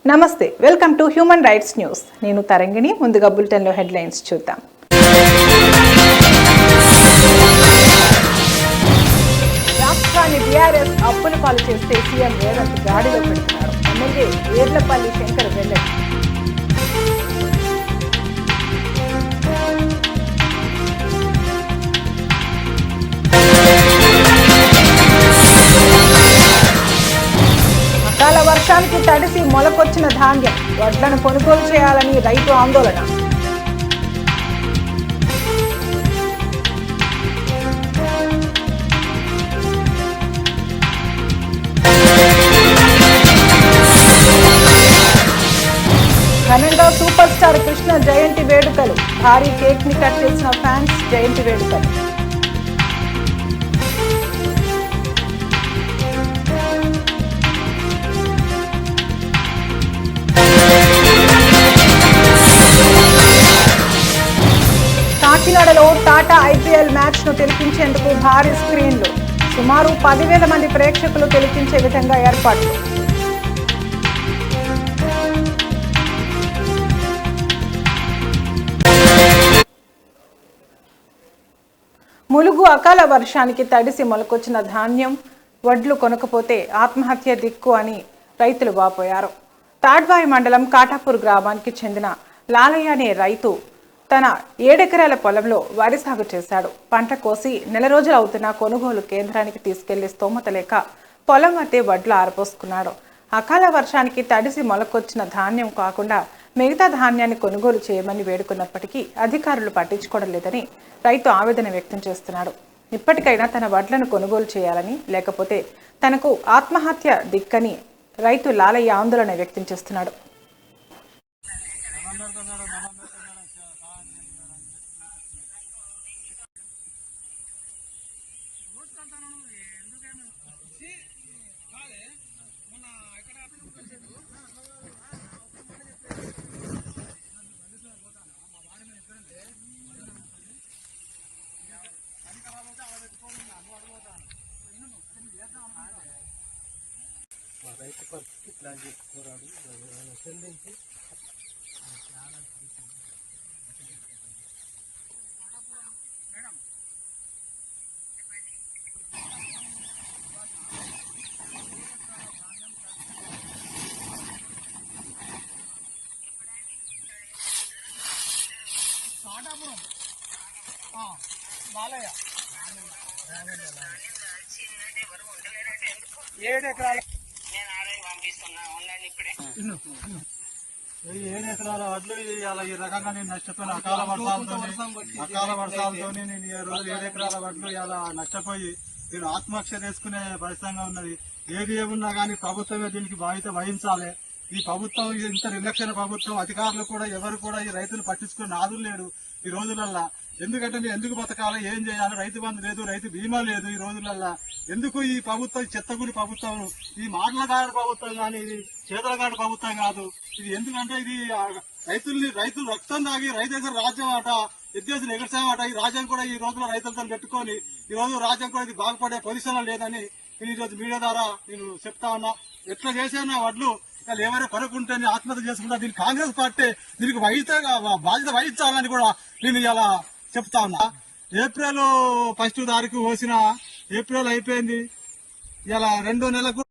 నమస్తే, welcome to human rights news. నేను తరంగిణి. ముందుగా బులెటిన్లో హెడ్లైన్స్ చూద్దాం. రాష్ట్రాన్ని బీఆర్ఎస్ అప్పుల పాలు చేస్తే సీఎం రేవంత్ గాడిలో పెడుతున్నారు. ఎమ్మెల్యే ఏర్లపల్లి శంకర్ వెల్లడి. అకాల వర్షానికి తడిసి మొలకొచ్చిన ధాన్యం, వడ్లను కొనుగోలు చేయాలని రైతు ఆందోళన. ఘనంగా సూపర్ స్టార్ కృష్ణ జయంతి వేడుకలు. భారీ కేక్ ని కట్ చేసిన ఫ్యాన్స్. జయంతి వేడుకలు. కాకినాడలో టాటా ఐపీఎల్ మ్యాచ్ ను తిలకించేందుకు భారీ స్క్రీన్లు. సుమారు 10,000 మంది ప్రేక్షకులు తిలకించే విధంగా ఏర్పాట్లు. ములుగు అకాల వర్షానికి తడిసి మొలకొచ్చిన ధాన్యం, వడ్లు కొనకపోతే ఆత్మహత్య దిక్కు అని రైతులు వాపోయారు. తాడ్వాయి మండలం కాటాపూర్ గ్రామానికి చెందిన లాలయ్య అనే రైతు తన 7 ఎకరాల పొలంలో వరి సాగు చేశాడు. పంట కోసి నెల రోజులు అవుతున్న కొనుగోలు కేంద్రానికి తీసుకెళ్లి స్తోమత లేక పొలం వద్దే వడ్లు ఆరపోసుకున్నాడు. అకాల వర్షానికి తడిసి మొలకొచ్చిన ధాన్యం కాకుండా మిగతా ధాన్యాన్ని కొనుగోలు చేయమని వేడుకున్నప్పటికీ అధికారులు పట్టించుకోవడం లేదని రైతు ఆవేదన వ్యక్తం చేస్తున్నాడు. ఇప్పటికైనా తన వడ్లను కొనుగోలు చేయాలని, లేకపోతే తనకు ఆత్మహత్య దిక్కని రైతు లాలయ్య ఆందోళన వ్యక్తం చేస్తున్నాడు. రైతు పరిస్థితి ప్లాన్ చేసుకోరాడు చెల్లించి బాలయ్య 7 ఎకరాల 7 ఎకరాల వడ్లు ఇలా ఈ రకంగా నేను నష్టపోయిన అకాల వర్షాలతో నేను ఈ రోజు 7 ఎకరాల వడ్లు ఇలా నష్టపోయి నేను ఆత్మహత్య చేసుకునే పరిస్థితిగా ఉన్నది. ఏది ఏమున్నా కానీ ప్రభుత్వమే దీనికి బాధ్యత వహించాలి. ఈ ప్రభుత్వం ఇంత నిర్లక్ష్య ప్రభుత్వం, అధికారులు కూడా ఎవరు కూడా ఈ రైతులు పట్టించుకుని నాదులు లేడు ఈ రోజులల్లా. ఎందుకంటే మేము ఎందుకు బతకాలి, ఏం చేయాలి, రైతు బంధు లేదు, రైతు బీమా లేదు ఈ రోజులల్లా. ఎందుకు ఈ ప్రభుత్వం చెత్తగుడి ప్రభుత్వం, ఈ మాటలగాడి ప్రభుత్వం కానీ ఇది చేతలగాడి ప్రభుత్వం కాదు. ఇది ఎందుకంటే ఇది రైతులు రక్తం తాగి రైతు దగ్గర రాజ్యం ఆట ఎద్దేశం ఎగర్చామట. ఈ రాజ్యం కూడా ఈ రోజులో రైతులతో పెట్టుకొని ఈ రోజు రాజ్యం కూడా ఇది బాగుపడే పొజిషన్ లేదని నేను ఈ రోజు మీడియా ద్వారా నేను చెప్తా ఉన్నా. ఎట్లా చేసినా వడ్లు వాళ్ళు ఏమైనా కొనుక్కుంటే ఆత్మహత్య చేసుకుంటా. దీనికి కాంగ్రెస్ పార్టీ దీనికి బాధ్యత వహించాలని కూడా నేను ఇలా చెప్తా ఉన్నా. ఏప్రిల్ 1 తారీఖు పోసిన ఏప్రిల్ అయిపోయింది, ఇలా 2 నెలలకు.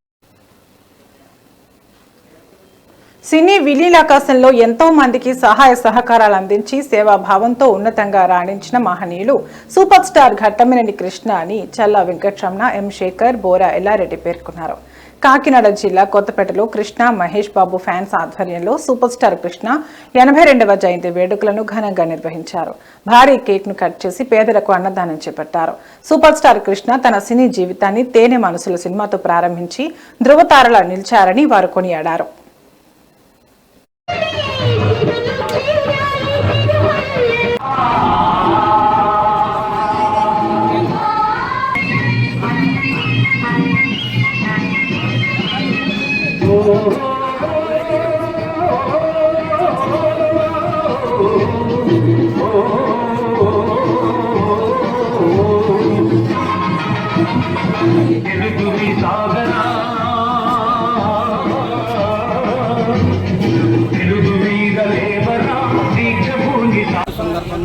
సినీ విలీనాకాశంలో ఎంతో మందికి సహాయ సహకారాలు అందించి సేవాభావంతో ఉన్నతంగా రాణించిన మహనీయులు సూపర్ స్టార్ ఘట్టమనేని కృష్ణ అని చల్లా వెంకటరమణ, ఎం శేఖర్, బోరా ఎల్లారెడ్డి పేర్కొన్నారు. కాకినాడ జిల్లా కొత్తపేటలో కృష్ణ మహేష్ బాబు ఫ్యాన్స్ ఆధ్వర్యంలో సూపర్ స్టార్ కృష్ణ 82వ జయంతి వేడుకలను ఘనంగా నిర్వహించారు. భారీ కేక్ ను కట్ చేసి పేదలకు అన్నదానం చేపట్టారు. సూపర్ స్టార్ కృష్ణ తన సినీ జీవితాన్ని తేనె మనసుల సినిమాతో ప్రారంభించి ధృవతారలా నిలిచారని వారు కొనియాడారు.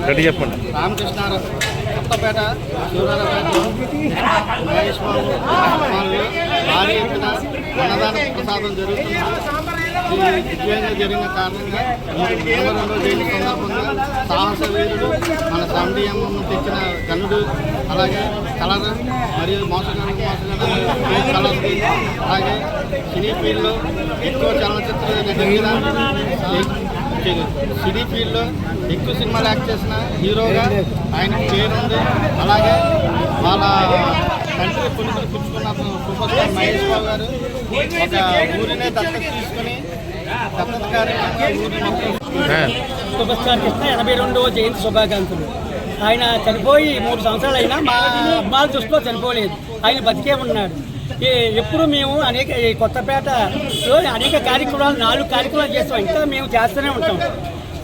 రామకృష్ణ కొత్తపేట శివరాజపేటలో మహేష్ బాబు వాళ్ళు భారీ ఎత్తున అన్నదాన ప్రసాదం జరుగుతుంది. ఇది దిగ్విజయంగా జరిగిన కారణంగా ఈ 22వ జయంతి సందర్భంగా సాహస వీరుడు మన సండిఎం తెచ్చిన గనుడు, అలాగే కలర్ మరియు కలర్, అలాగే సినీ ఫీల్డ్లో ఎక్కువ చలనచిత్ర నటించిన సినీ ఫీల్డ్లో ఎక్కువ సినిమాలు యాక్ట్ చేసిన హీరోగా ఆయనకు పేరుంది. అలాగే వాళ్ళ తండ్రి పుణ్యతలు పుచ్చుకున్న సూపర్ స్టార్ మహేష్ బాబు గారు ఒక ఊరినే దత్తత తీసుకుని దత్తత కార్యక్రమంగా ఊరిని మొత్తం సూపర్ స్టార్ కృష్ణ 82వ జయంతి శుభాకాంక్షలు. ఆయన చనిపోయి 3 సంవత్సరాలు అయినా మా అమ్మాయిల దృష్టిలో చనిపోలేదు, ఆయన బతికే ఉన్నాడు. ఎప్పుడు మేము అనేక కొత్తపేటలో అనేక కార్యక్రమాలు 4 కార్యక్రమాలు చేస్తాం, ఇంకా మేము చేస్తూనే ఉంటాం.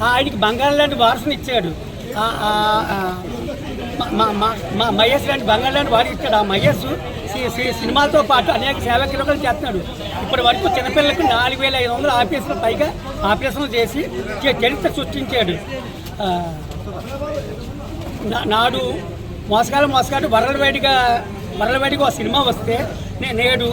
ఆయనకి బంగారం లాంటి వారసుని ఇచ్చాడు, మా మహేష్ లాంటి బంగారం లాంటి వారికి ఇచ్చాడు. ఆ మహేష్ సినిమాలతో పాటు అనేక సేవా కార్యక్రమాలు చేస్తున్నాడు. ఇప్పటి వరకు చిన్నపిల్లలకు 4500 ఆపరేషన్లు పైగా ఆపరేషన్లు చేసి చరిత్ర సృష్టించాడు. నాడు మోసగాడు వరలవేడిగా ఒక సినిమా వస్తే నేడు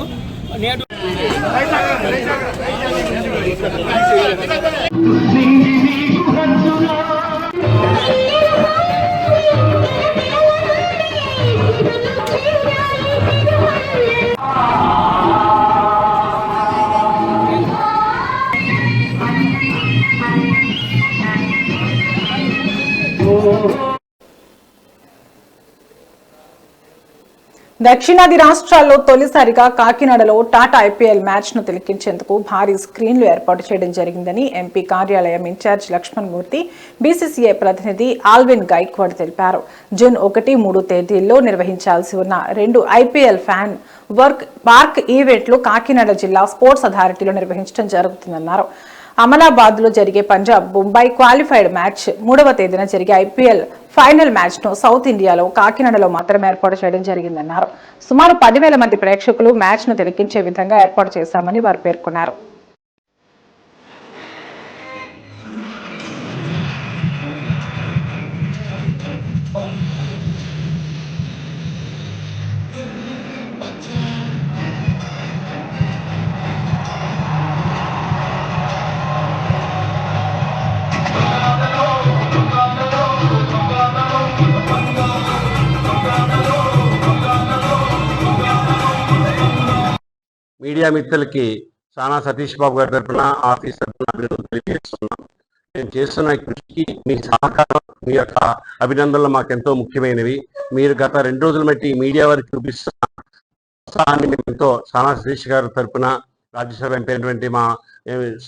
దక్షిణాది రాష్ట్రాల్లో తొలిసారిగా కాకినాడలో టాటా ఐపీఎల్ మ్యాచ్ ను తిలకించేందుకు భారీ స్క్రీన్లు ఏర్పాటు చేయడం జరిగిందని ఎంపీ కార్యాలయం ఇన్ఛార్జ్ లక్ష్మణ్ మూర్తి, బీసీసీఐ ప్రతినిధి ఆల్విన్ గైక్వాడ్ తెలిపారు. జూన్ 1, 3 తేదీల్లో నిర్వహించాల్సి ఉన్న 2 ఐపీఎల్ ఫ్యాన్ వర్క్ పార్క్ ఈవెంట్లు కాకినాడ జిల్లా స్పోర్ట్స్ అథారిటీలో నిర్వహించడం జరుగుతుందన్నారు. అమలాబాద్ లో జరిగే పంజాబ్ ముంబై క్వాలిఫైడ్ మ్యాచ్, 3వ తేదీన జరిగే ఐపీఎల్ ఫైనల్ మ్యాచ్ ను సౌత్ ఇండియాలో కాకినాడలో మాత్రమే ఏర్పాటు చేయడం జరిగిందన్నారు. సుమారు 10,000 మంది ప్రేక్షకులు మ్యాచ్ ను తిలకించే విధంగా ఏర్పాటు చేశామని వారు పేర్కొన్నారు. మీడియా మిత్రులకి సానా సతీష్ బాబు గారి తరఫున ఆఫీస్ తరఫున అభినందనలు తెలియజేస్తున్నాం. నేను చేస్తున్న కృషికి మీ సహకారం, మీ యొక్క అభినందనలు మాకెంతో ముఖ్యమైనవి. మీరు గత 2 రోజుల బట్టి మీడియా వారికి చూపిస్తున్న ప్రోత్సాహాన్ని మేమెంతో సానా సతీష్ గారి తరఫున, రాజ్యసభ ఎంపీ అయినటువంటి మా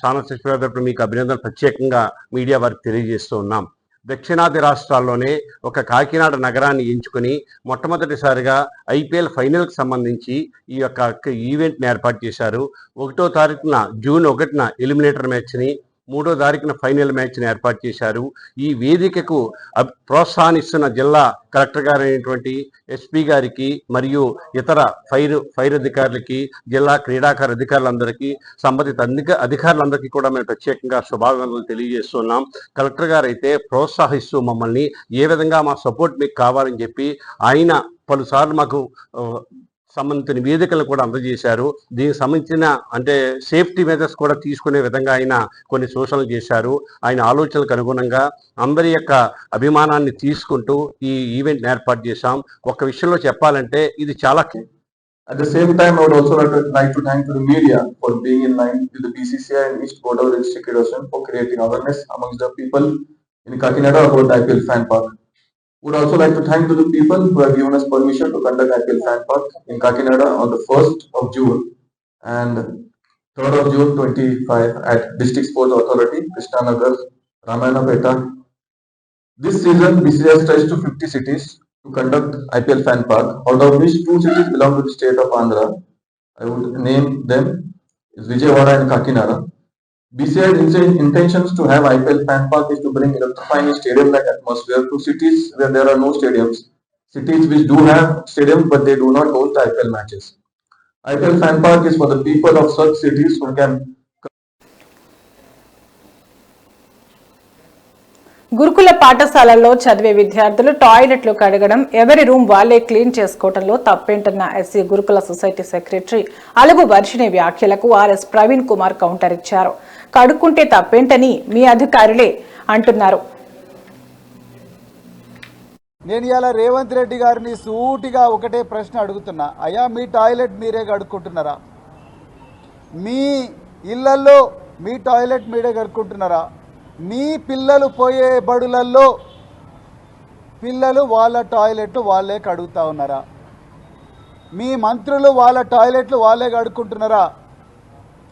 సానా సతీష్ గారి తరఫున మీకు అభినందనలు ప్రత్యేకంగా మీడియా వారికి తెలియజేస్తూ ఉన్నాం. దక్షిణాది రాష్ట్రాల్లోనే ఒక కాకినాడ నగరాన్ని ఎంచుకొని మొట్టమొదటిసారిగా ఐపీఎల్ ఫైనల్కి సంబంధించి ఈ యొక్క ఈవెంట్ని ఏర్పాటు చేశారు. 1వ తారీఖున జూన్ 1న ఎలిమినేటర్ మ్యాచ్ని, 3వ తారీఖున ఫైనల్ మ్యాచ్ని ఏర్పాటు చేశారు. ఈ వేదికకు ప్రోత్సాహాన్నిస్తున్న జిల్లా కలెక్టర్ గారు అయినటువంటి ఎస్పీ గారికి మరియు ఇతర ఫైర్ అధికారులకి, జిల్లా క్రీడాకార అధికారులందరికీ, సంబంధిత అధికారులందరికీ కూడా మేము ప్రత్యేకంగా శుభాకాంక్షలు తెలియజేస్తున్నాం. కలెక్టర్ గారు అయితే ప్రోత్సహిస్తూ మమ్మల్ని ఏ విధంగా మా సపోర్ట్ మీకు కావాలని చెప్పి ఆయన పలుసార్లు మాకు సంబంధిత నివేదికలు కూడా అందజేశారు. దీనికి సంబంధించిన సేఫ్టీ మెజర్స్ కూడా తీసుకునే విధంగా ఆయన కొన్ని సూచనలు చేశారు. ఆయన ఆలోచనలకు అనుగుణంగా అందరి యొక్క అభిమానాన్ని తీసుకుంటూ ఈ ఈవెంట్ ఏర్పాటు చేశాం. ఒక విషయంలో చెప్పాలంటే ఇది చాలా At the same time, I would also like to thank the media for being in line with the BCCI and East Godavari District Federation for creating awareness amongst the people in Kakinada about the IPL Fan Park. Would also like to thank the people who have given us permission to conduct IPL Fan Park in Kakinada on the 1st of June and 3rd of June 25 at District Sports Authority, Krishnanagar, Ramayana. This season, BCCI has stretched to 50 cities to conduct IPL Fan Park, out of which 2 cities belong to the state of Andhra. I would name them is Vijayawada and Kakinada. BCCI's intentions to have IPL Fan Park is to bring electrifying stadium-like atmosphere to cities where there are no stadiums, cities which do have stadiums but they do not host IPL matches. IPL Fan Park is for the people of such cities who can గురుకుల పాఠశాలల్లో చదివే విద్యార్థులు టాయిలెట్లు కడగడం, ఎవరి room వాళ్లే clean చేసుకోవడంలో తప్పేంటన్న SC గురుకుల సొసైటీ సెక్రటరీ అలుగు వర్షిణి వ్యాఖ్యలకు ఆర్ఎస్ ప్రవీణ్ కుమార్ కౌంటర్ ఇచ్చారు. కడుక్కుంటే తప్పేంటని మీ అధికారులే అంటున్నారు. నేను ఇలా రేవంత్ రెడ్డి గారిని సూటిగా ఒకటే ప్రశ్న అడుగుతున్నా. అయ్యా, మీ టాయిలెట్ మీరే కడుక్కుంటున్నారా? మీ ఇళ్లల్లో మీ టాయిలెట్ మీరే కడుక్కుంటున్నారా? మీ పిల్లలు పోయే బడులల్లో పిల్లలు వాళ్ళ టాయిలెట్లు వాళ్ళే కడుగుతూ ఉన్నారా? మీ మంత్రులు వాళ్ళ టాయిలెట్లు వాళ్ళే కడుక్కుంటున్నారా?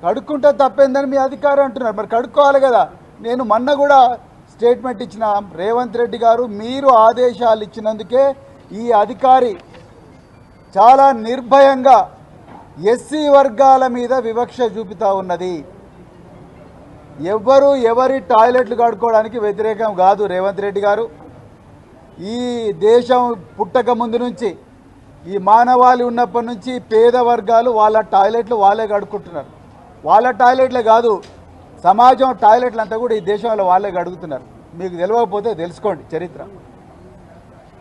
కడుక్కుంటే తప్పేందని మీ అధికారం అంటున్నారు. మరి కడుక్కోవాలి కదా. నేను మొన్న కూడా స్టేట్మెంట్ ఇచ్చిన, రేవంత్ రెడ్డి గారు మీరు ఆదేశాలు ఇచ్చినందుకే ఈ అధికారి చాలా నిర్భయంగా ఎస్సీ వర్గాల మీద వివక్ష చూపుతూ ఉన్నది. ఎవరి టాయిలెట్లు కడుక్కోవడానికి వ్యతిరేకం కాదు రేవంత్ రెడ్డి గారు. ఈ దేశం పుట్టక ముందు నుంచి, ఈ మానవాళి ఉన్నప్పటి నుంచి పేద వర్గాలు వాళ్ళ టాయిలెట్లు వాళ్ళే కడుక్కుంటున్నారు. వాళ్ళ టాయిలెట్లే కాదు, సమాజం టాయిలెట్లు అంతా కూడా ఈ దేశంలో వాళ్ళే కడుగుతున్నారు. మీకు తెలియకపోతే తెలుసుకోండి చరిత్ర.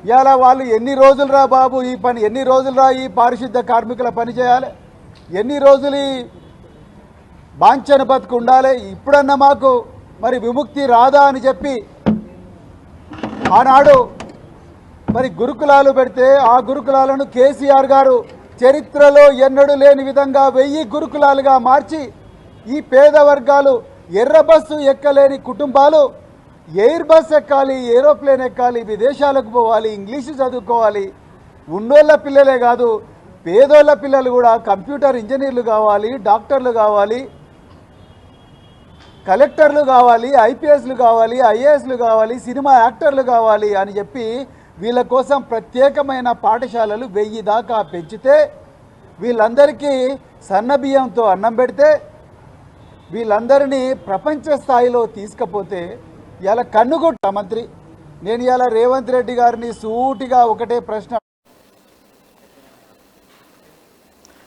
ఇవాళ వాళ్ళు ఎన్ని రోజులు రా బాబు ఈ పని, ఎన్ని రోజులు రా ఈ పారిశుద్ధ కార్మికుల పని చేయాలి, ఎన్ని రోజులు ఈ బాంఛన బతుకు ఉండాలి, ఇప్పుడన్నా మాకు మరి విముక్తి రాదా అని చెప్పి ఆనాడు మరి గురుకులాలు పెడితే ఆ గురుకులాలను కేసీఆర్ గారు చరిత్రలో ఎన్నడూ లేని విధంగా 1000 గురుకులాలుగా మార్చి ఈ పేద వర్గాలు ఎర్ర బస్సు ఎక్కలేని కుటుంబాలు ఎయిర్ బస్ ఎక్కాలి, ఏరోప్లేన్ ఎక్కాలి, విదేశాలకు పోవాలి, ఇంగ్లీషు చదువుకోవాలి. ఉన్నోళ్ళ పిల్లలే కాదు, పేదోళ్ళ పిల్లలు కూడా కంప్యూటర్ ఇంజనీర్లు కావాలి, డాక్టర్లు కావాలి, కలెక్టర్లు కావాలి, ఐపీఎస్లు కావాలి, ఐఏఎస్లు కావాలి, సినిమా యాక్టర్లు కావాలి అని చెప్పి వీళ్ళ కోసం ప్రత్యేకమైన పాఠశాలలు 1000 దాకా పెంచితే, వీళ్ళందరికీ సన్నబియ్యంతో అన్నం పెడితే, వీళ్ళందరినీ ప్రపంచ స్థాయిలో తీసుకపోతే ఇలా కన్నుగుట్ట మంత్రి. నేను ఇలా రేవంత్ రెడ్డి గారిని సూటిగా ఒకటే ప్రశ్న.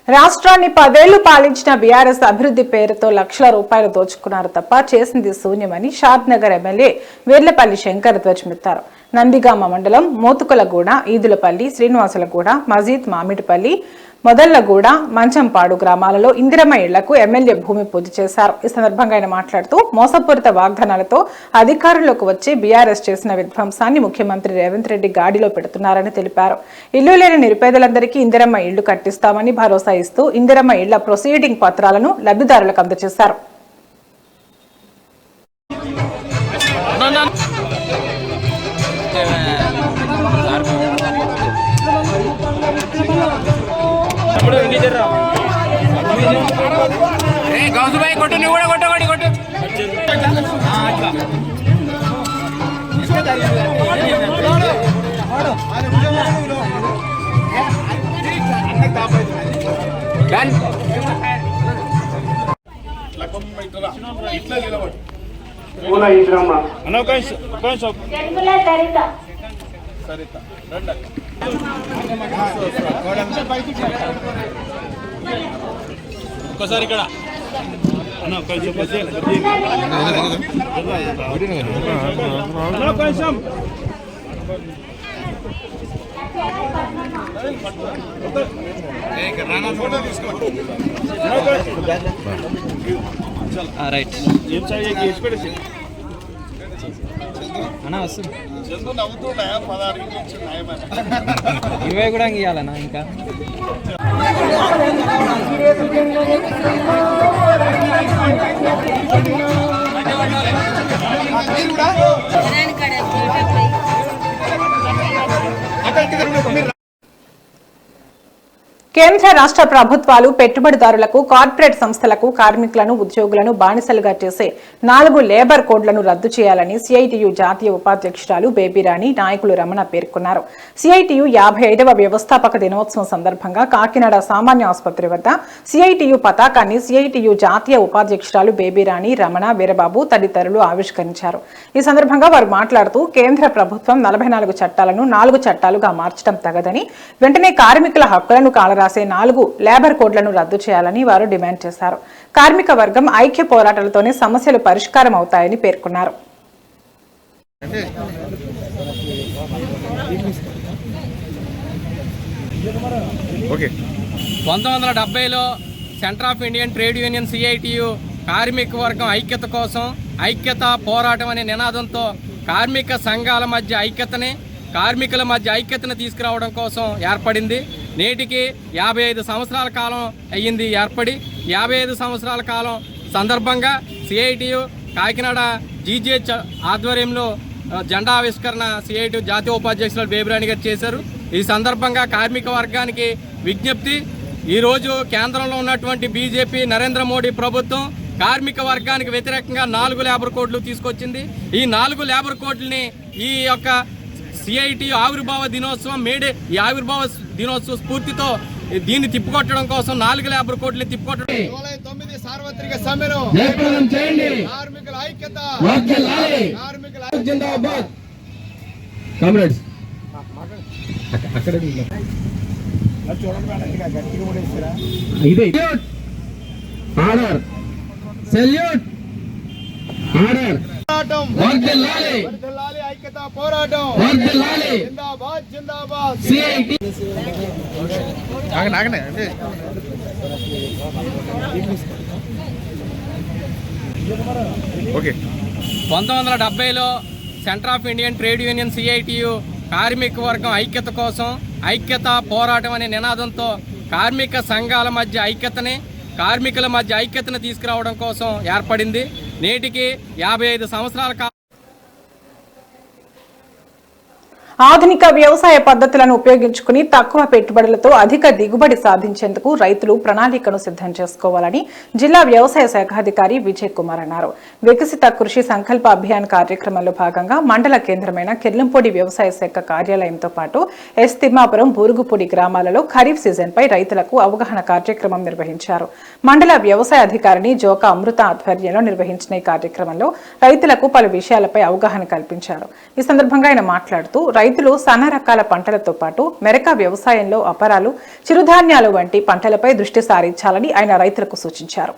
రాష్ట్రాన్ని 10 ఏళ్లు పాలించిన బీఆర్ఎస్ అభివృద్ధి పేరుతో లక్షల రూపాయలు దోచుకున్నారు తప్ప చేసింది శూన్యమని షాద్నగర్ ఎమ్మెల్యే వీర్లపల్లి శంకర్ ధ్వజమెత్తారు. నందిగామ మండలం మోతుకులగూడ, ఈదులపల్లి, శ్రీనివాసులగూడ, మజీద్, మామిడిపల్లి, మొదళ్లగూడ, మంచంపాడు గ్రామాలలో ఇందిరమ్మ ఇళ్లకు ఎమ్మెల్యే భూమి పూజ చేశారు. ఈ సందర్భంగా ఆయన మాట్లాడుతూ మోసపూరిత వాగ్దానాలతో అధికారంలోకి వచ్చి బీఆర్ఎస్ చేసిన విధ్వంసాన్ని ముఖ్యమంత్రి రేవంత్ రెడ్డి గాడిలో పెడుతున్నారని తెలిపారు. ఇల్లు లేని నిరుపేదలందరికీ ఇందిరమ్మ ఇళ్లు కట్టిస్తామని భరోసా ఇస్తూ ఇందిరమ్మ ఇళ్ల ప్రొసీడింగ్ పత్రాలను లబ్ధిదారులకు అందజేశారు. ఒక్కసారి ఇక్కడ రైట్ అన్నా వస్తుంది 20 కూడా ఇవ్వాలన్నా ఇంకా కేంద్ర రాష్ట్ర ప్రభుత్వాలు పెట్టుబడిదారులకు, కార్పొరేట్ సంస్థలకు కార్మికులను, ఉద్యోగులను బానిసలుగా చేసే 4 లేబర్ కోడ్లను రద్దు చేయాలని సిఐటియు జాతీయ ఉపాధ్యక్షురాలు బేబీరాణి, నాయకులు రమణ పేర్కొన్నారు. సిఐటియు 55వ వ్యవస్థాపక దినోత్సవం సందర్భంగా కాకినాడ సామాన్య ఆసుపత్రి వద్ద సిఐటియు పతాకాన్ని సిఐటియు జాతీయ ఉపాధ్యక్షురాలు బేబీరాణి, రమణ, వీరబాబు తదితరులు ఆవిష్కరించారు. ఈ సందర్భంగా వారు మాట్లాడుతూ కేంద్ర ప్రభుత్వం 44 చట్టాలను 4 చట్టాలుగా మార్చడం తగదని, వెంటనే కార్మికుల హక్కులను కాలరాసే 4 లేబర్ కోడ్లను రద్దు చేయాలని వారు డిమాండ్ చేశారు. కార్మిక వర్గం ఐక్య పోరాటాలతోనే సమస్యలు పరిష్కారం అవుతాయని పేర్కొన్నారు. ఓకే. 1970లో Centre of Indian Trade Union CITU కార్మిక వర్గం ఐక్యత కోసం ఐక్యత పోరాటం అనే నినాదంతో కార్మిక సంఘాల మధ్య ఐక్యతని కార్మికుల మధ్య ఐక్యతను తీసుకురావడం కోసం ఏర్పడింది. నేటికి 55 సంవత్సరాల కాలం అయ్యింది ఏర్పడి. 55 సంవత్సరాల కాలం సందర్భంగా సిఐటియు కాకినాడ జీజీహెచ్ ఆధ్వర్యంలో జెండా ఆవిష్కరణ సిఐటియు జాతీయ ఉపాధ్యక్షులు బేబిరాణి గారు చేశారు. ఈ సందర్భంగా కార్మిక వర్గానికి విజ్ఞప్తి, ఈరోజు కేంద్రంలో ఉన్నటువంటి బీజేపీ నరేంద్ర మోడీ ప్రభుత్వం కార్మిక వర్గానికి వ్యతిరేకంగా 4 లేబర్ కోడ్లు తీసుకొచ్చింది. ఈ 4 లేబర్ కోడ్లని ఈ యొక్క సిఐటియు ఆవిర్భావ దినోత్సవం ఈ ఆవిర్భావ దినోత్సవ స్ఫూర్తితో దీన్ని తిప్పుకొట్టడం కోసం 4 లేబర్ కోడ్లు తిప్పుకొట్టడం. జూలై 9 సార్వత్రిక సమ్మెను కార్మికుల ఐక్యత, కార్మికుల జిందాబాద్. కామ్రేడ్స్ ఆర్డర్ సెల్యూట్ ఆర్డర్ పోరాటం వర్ధిల్లాలి, ఐక్యత పోరాటం వర్ధిల్లాలి, జిందాబాద్ జిందాబాద్ సిఐటి. ఆగండి అంటే ఓకే. 1970లో Centre of Indian Trade Union CITU కార్మిక వర్గం ఐక్యత కోసం ఐక్యత పోరాటం అనే నినాదంతో కార్మిక సంఘాల మధ్య ఐక్యతని కార్మికుల మధ్య ఐక్యతను తీసుకురావడం కోసం ఏర్పడింది. నేటికి 55 సంవత్సరాల కాలం. ఆధునిక వ్యవసాయ పద్ధతులను ఉపయోగించుకుని తక్కువ పెట్టుబడులతో అధిక దిగుబడి సాధించేందుకు రైతులు ప్రణాళికను సిద్ధం చేసుకోవాలని జిల్లా వ్యవసాయ శాఖ అధికారి విజయ్ కుమార్ అన్నారు. వికసిత కృషి సంకల్ప అభియాన్ కార్యక్రమంలో భాగంగా మండల కేంద్రమైన కిర్లంపూడి వ్యవసాయ శాఖ కార్యాలయంతో పాటు ఎస్ తిమ్మాపురం, బూరుగుపూడి గ్రామాలలో ఖరీఫ్ సీజన్పై రైతులకు అవగాహన కార్యక్రమం నిర్వహించారు. మండల వ్యవసాయ అధికారిని జోకా అమృత ఆధ్వర్యంలో నిర్వహించిన ఈ కార్యక్రమంలో రైతులకు పలు విషయాలపై అవగాహన కల్పించారు. ఈ సందర్భంగా ఆయన మాట్లాడుతూ రైతులు సన్న రకాల పంటలతో పాటు మెరక వ్యవసాయంలో అపరాలు, చిరుధాన్యాలు వంటి పంటలపై దృష్టి సారించాలని ఆయన రైతులకు సూచించారు.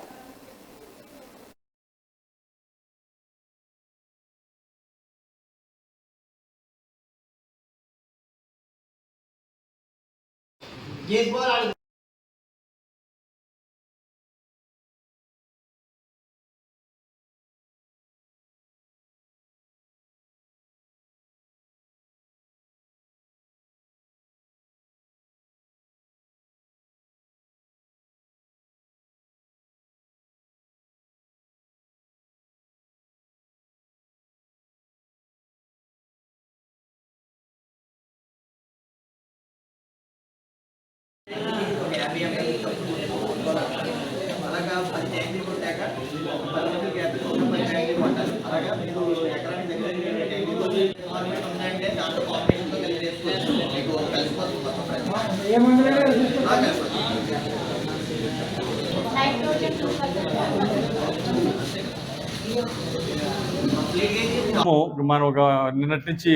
మనం ఒక నిన్నటి నుంచి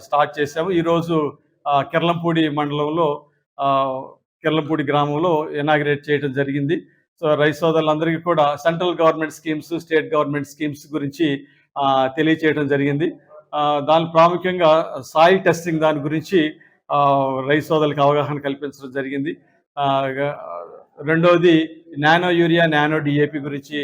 స్టార్ట్ చేసాము. ఈరోజు కిర్లంపూడి మండలంలో కిర్లంపూడి గ్రామంలో ఇనాగ్రేట్ చేయడం జరిగింది. సో రైతు సోదరులందరికీ కూడా central government schemes, state government schemes గురించి తెలియచేయడం జరిగింది. దాని ప్రాముఖ్యంగా సాయిల్ టెస్టింగ్ దాని గురించి రైతు సోదరులకు అవగాహన కల్పించడం జరిగింది. రెండవది నానో యూరియా, నానో డిఏపి గురించి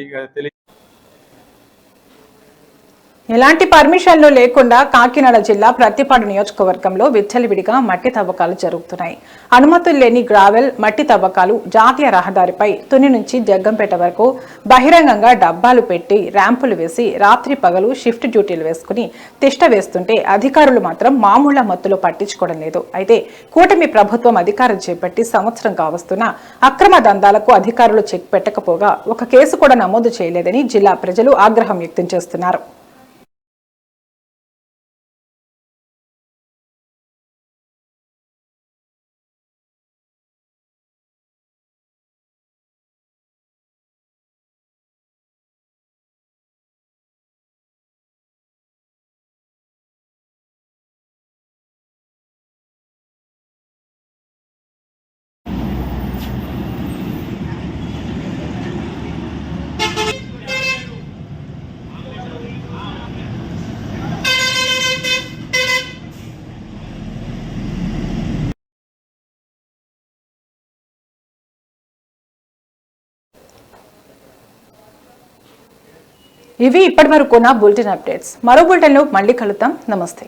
ఎలాంటి పర్మిషన్లు లేకుండా కాకినాడ జిల్లా ప్రత్తిపాడు నియోజకవర్గంలో విచ్చలవిడిగా మట్టి తవ్వకాలు జరుగుతున్నాయి. అనుమతులు లేని గ్రావెల్, మట్టి తవ్వకాలు జాతీయ రహదారిపై తుని నుంచి జగ్గంపేట వరకు బహిరంగంగా డబ్బాలు పెట్టి ర్యాంపులు వేసి రాత్రి పగలు షిఫ్ట్ డ్యూటీలు వేసుకుని తిష్ట వేస్తుంటే అధికారులు మాత్రం మామూళ్ల మత్తులో పట్టించుకోవడం లేదు. అయితే కూటమి ప్రభుత్వం అధికారం చేపట్టి సంవత్సరం కావస్తున్నా అక్రమ దందాలకు అధికారులు చెక్ పెట్టకపోగా ఒక కేసు కూడా నమోదు చేయలేదని జిల్లా ప్రజలు ఆగ్రహం వ్యక్తం చేస్తున్నారు. ఇవి ఇప్పటివరకు నా బులెటిన్ అప్డేట్స్. మరో బులెటిన్లో మళ్ళీ కలుద్దాం. నమస్తే.